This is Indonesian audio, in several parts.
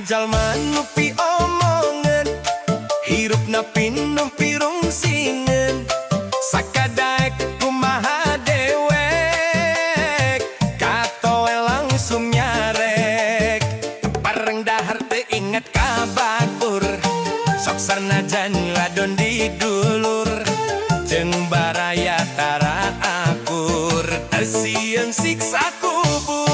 jalma nu piomongan, hirupna pinuh pirungsingen, sakadaek kumaha dewek, katoe langsung nyarek, bareng dahar teu inget kabatur, sok sarnajan ladon di dulur, jeung baraya tara akur, sieun siksa kubur.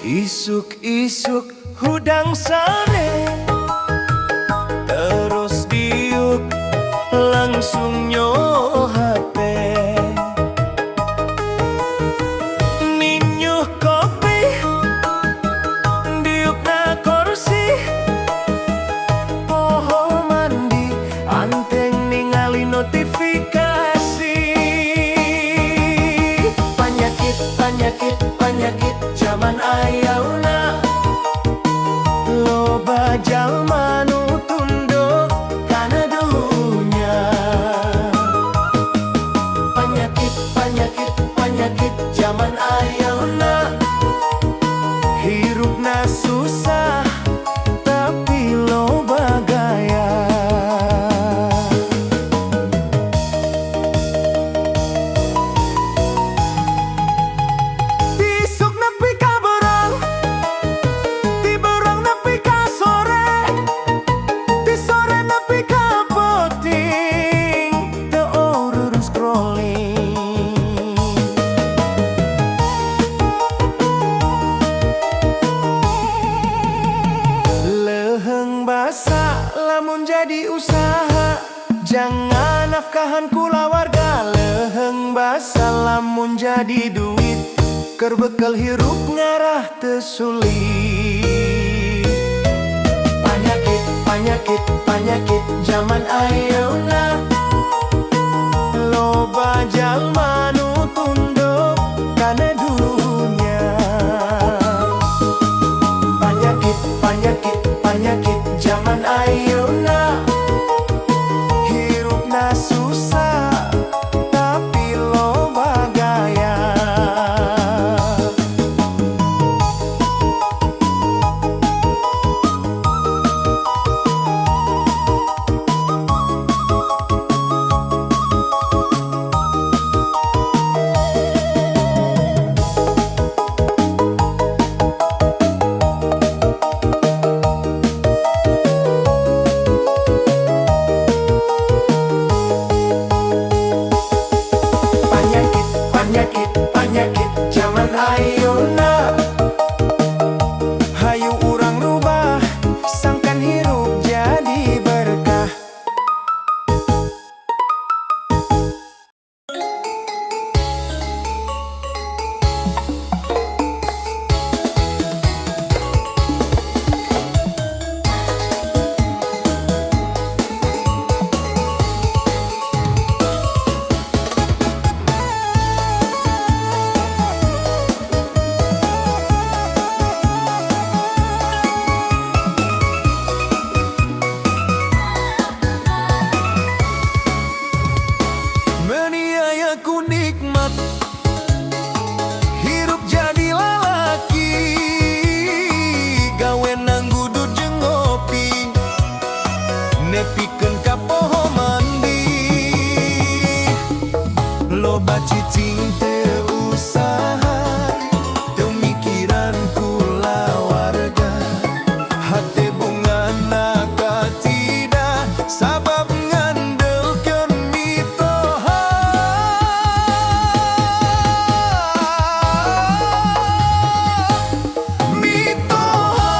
Isuk-isuk hudang sare, terus diuk langsung nyoh hate, ninyuh kopi diuk na kursi, poho mandi anteng ningali notifikasi. Panyakit, panyakit, panyakit zaman ayeuna, loba jalma nu tunduk kana dunya. Panyakit, panyakit, panyakit zaman ayeuna, hirupna susah tapi loba gaya. Lamun jadi usaha, jangan nafkahan kula warga. Leheng basa lamun jadi duit, keur bekel hirup ngarah teu sulit. Panyakit, panyakit, panyakit zaman ayeuna, loba jalma nu tunduk kana dunya. Panyakit, panyakit, panyakit zaman ayeuna, hirupna susah tapi loba gaya. cicing teu usaha, teu mikiran kula warga. Hate bungana ka tidak sabab ngandelkeun mitoha. Mitoha,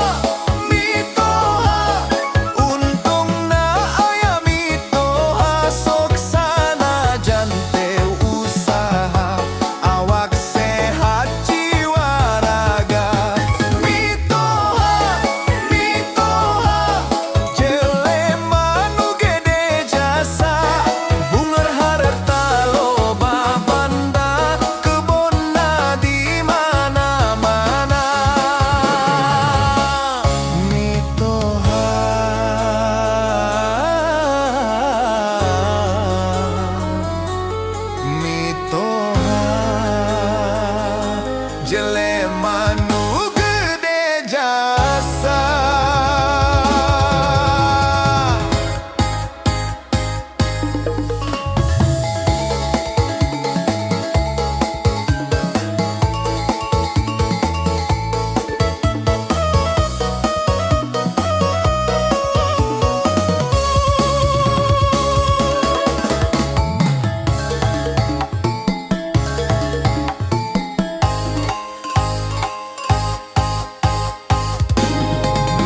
mitoha, untungna aya mitoha, sok sanajan teu usaha, awak sehat jiwa raga. Mitoha, mitoha, jelema nu gede jasa, bungar harta loba banda, kebonna di mana-mana. Mitoha, mitoha, jelema nu gede jasa.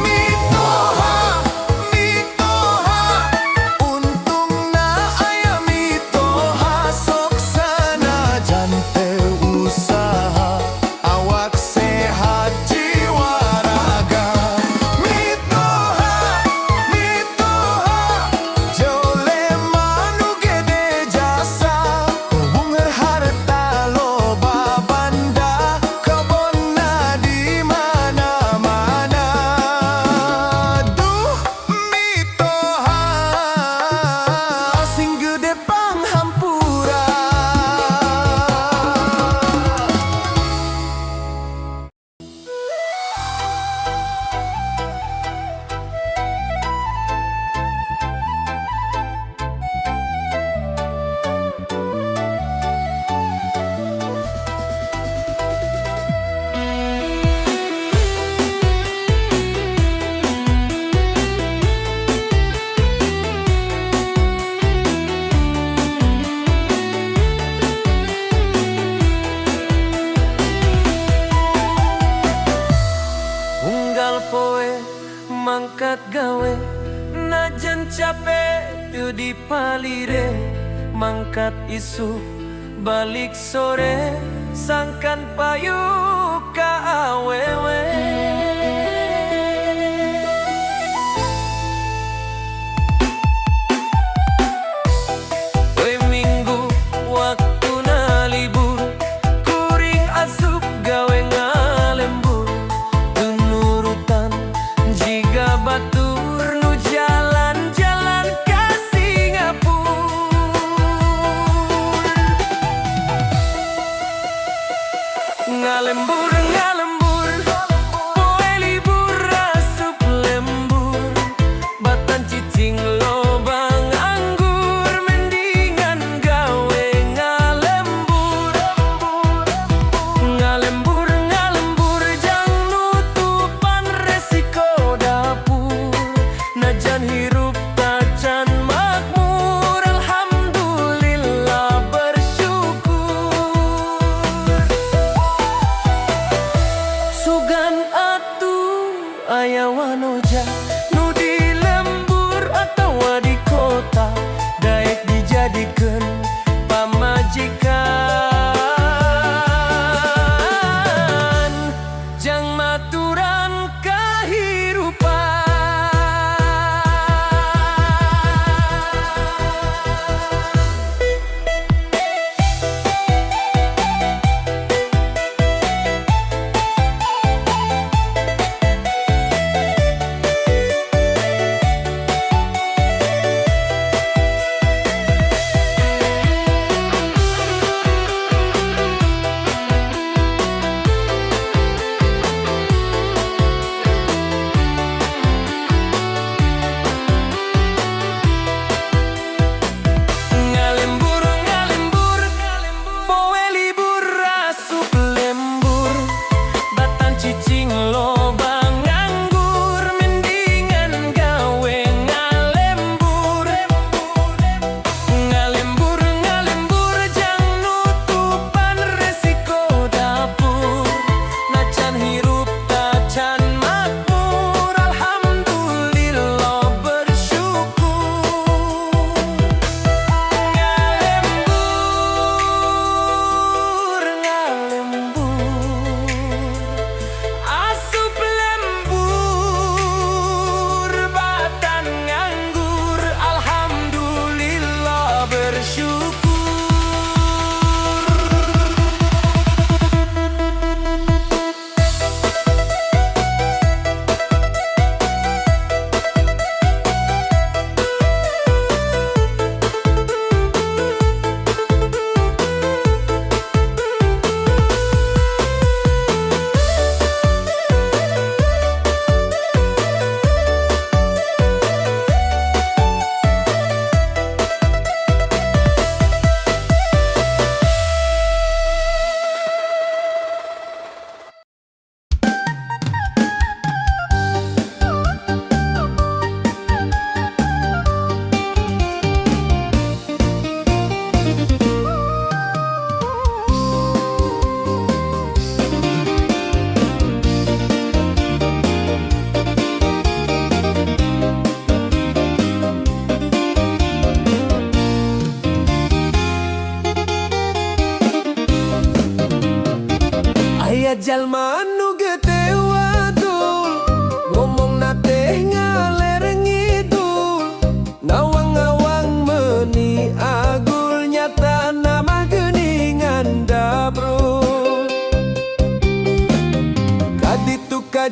Mitoha, mitoha, untungna aya mitoha, sok sanajan teu usaha, awak sehat jiwa raga. Mitoha, mitoha, jelema nu gede jasa, bungar harta loba banda, kebonna di mana-mana. Duh, mitoha, sing gede panghampura. Unggal poe mangkat gawe, najan capek teu dipalire, mangkat isu balik sore, sangkan payu ka awewe. We minggu waktuna libur, kuring asup gawe ngalembur, teu nurutan jiga batur nu jalan-jalan ka Singapura. Ngalembur, ngalembur, poe libur asup lembur, batan cicing loba nganggur, mendingan gawe ngalembur. Ngalembur, ngalembur, jang nutupan resiko dapur, najan hirup tacan makmur, alhamdulillah bersyukur. Sugan atuh aya wanoja nu di lembur atawa di kota, daek dijadikeun pamajikan, jang maturan kahirupan.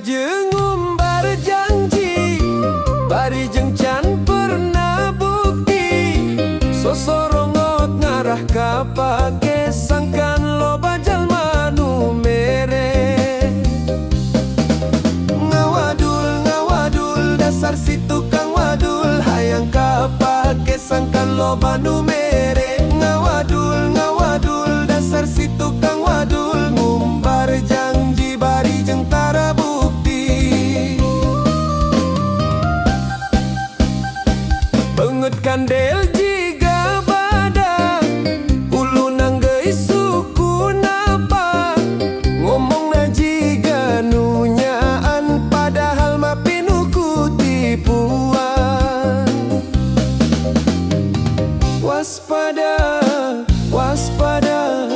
jengumbar janji bari jeng can pernah bukti sosorongot ngarah ka pake sangkan loba jalma nu mere ngawadul dasar si tukang wadul hayang ka pake sangkan loba nu mere ngawadul dasar si tukang wadul ngumbar janji bari jeng tara bukti banget kandel jiga badak ulu nang geus suku napa ngomong na jiga nunyaan padahal mah pinuku tipuan waspada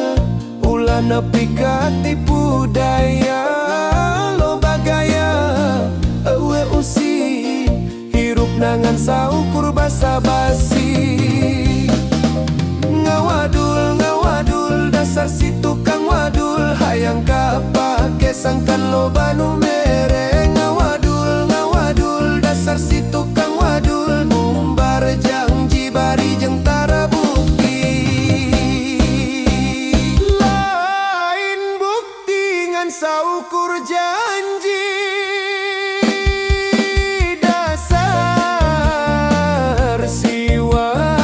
ulah nepi ka tipu daya loba gaya eueuh usi hirup nangan saukur basa-basi ngawadul dasar si tukang wadul hayang ka pake sangkan loba nu mere ngawadul dasar si tukang wadul ngumbar janji bari jeng tara bukti lain bukti ngan saukur janji dasar si wadul.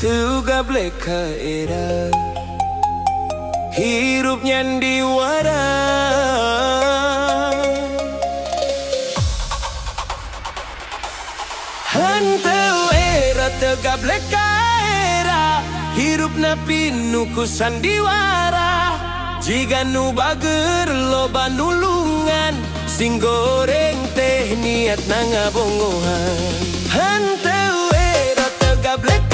Tugablek ka era hirup nyandi wara hanteu era tegablek ka era hirup na pinuku sandiwara jiga nu bager loba nulungan sing goreng teh niat na ngabongohan hanteu era tegablek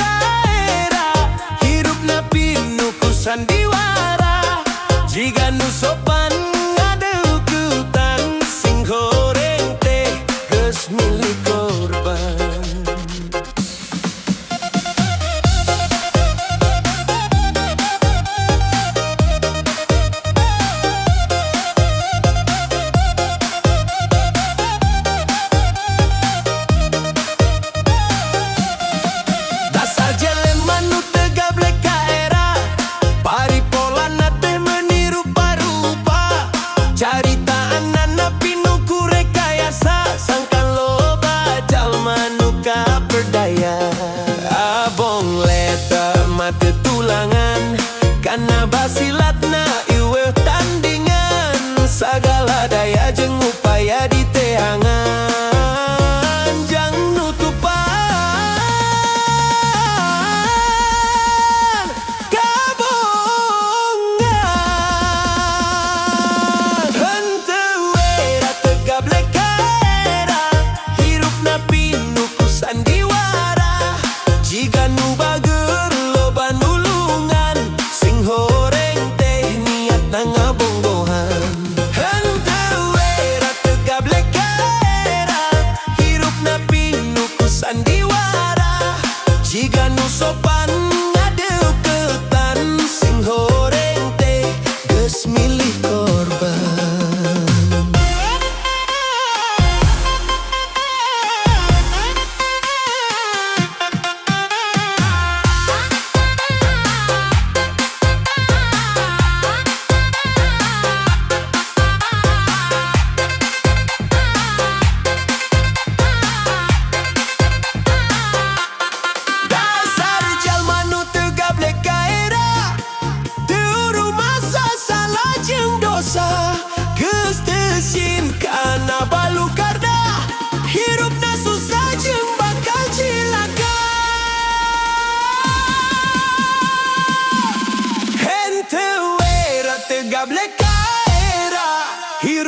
sandiwara jiga nu sopan ngadeuketan sing goreng teh geus milik korban dasar jelema nu tegablek ka era paripolana teh meuni rupa-rupa caritaan anak pinuku rekayasa sangkan loba jalma nu kaperdaya abong leta mate tulangan kana basilatna ieueuh tandingan sagala daya jeung upaya diteangan jang nutupan kabongan henteu era tegablek ka era hirupna pinuku sandiwara jiga nu bager loba nulungan sing horeng teh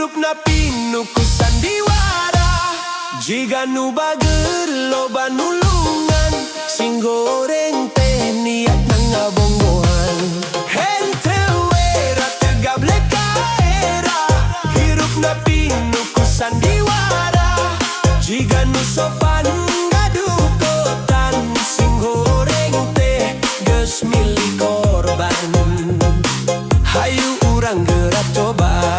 hirup na pinuku sandiwara. Jika nu bager loba nulungan, sing goreng teh niat nangabonggohan. Hente wera tegable kaera, hirup na pinuku sandiwara. Jika nu sopan ngadukotan, sing goreng teh geus milik korban. Hayu urang gerak coba.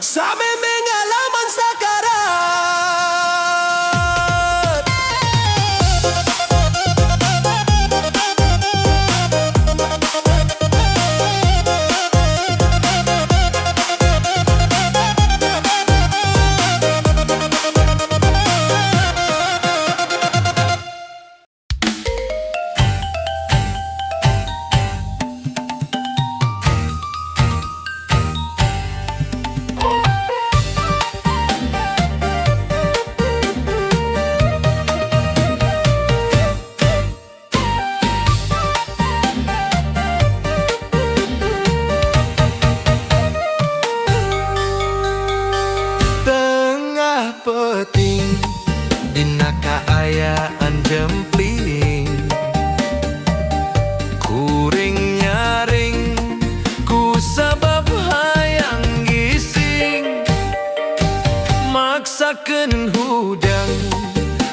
Same mengalaman sakarat. Peting dina kaayaan jempling, kuring nyaring ku sabab hayang gising. Maksakeun hudang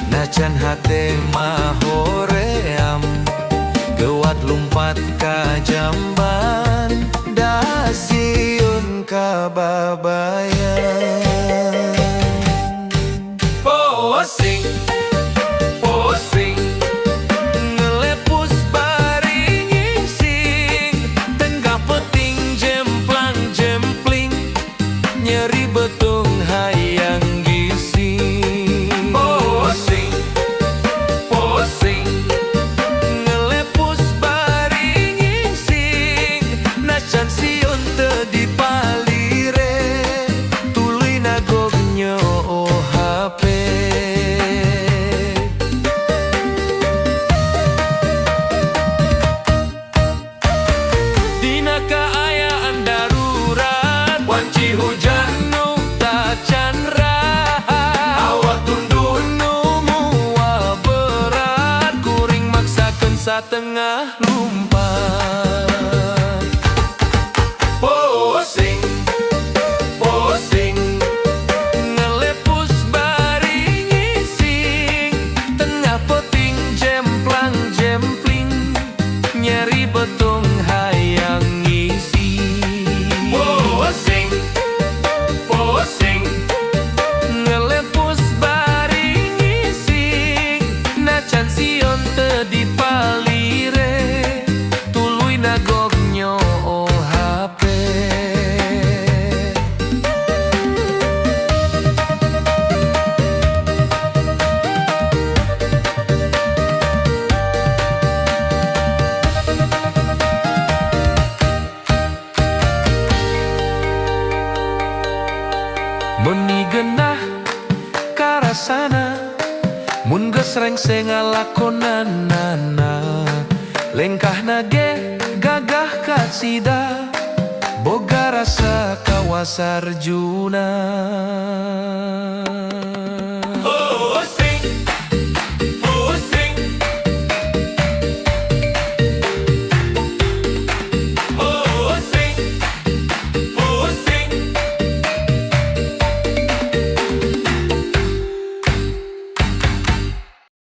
najan hate mah hoream, gewat lumpat ka jamban, dasieun ka babayan. Posing, posing, ngelepus bari ngingsing, tenggah peting jemplang jempling, nyeri betung hayang gising. Posing, posing, ngelepus bari ngingsing, najan sion teu dipalire, tuluy nagog nyoo HP. Dina kaayaan darurat, wanci hujan nu tacan rahat, awak tunduk nu moal berat, kuring maksakeun satengah lumpat. Posing, posing, ngelepus bari ngising, tengah peting jemplang jempling, nyeri betung hayang ngisi. Posing, posing, ngelepus bari ngising, najan sion teu dipalire, tuluy nagog nyoo HP. Meni genah karasana, mun geus rengseng ngalakonanana, lengkahna ge gagah katsida, boga rasa kawasarjuna.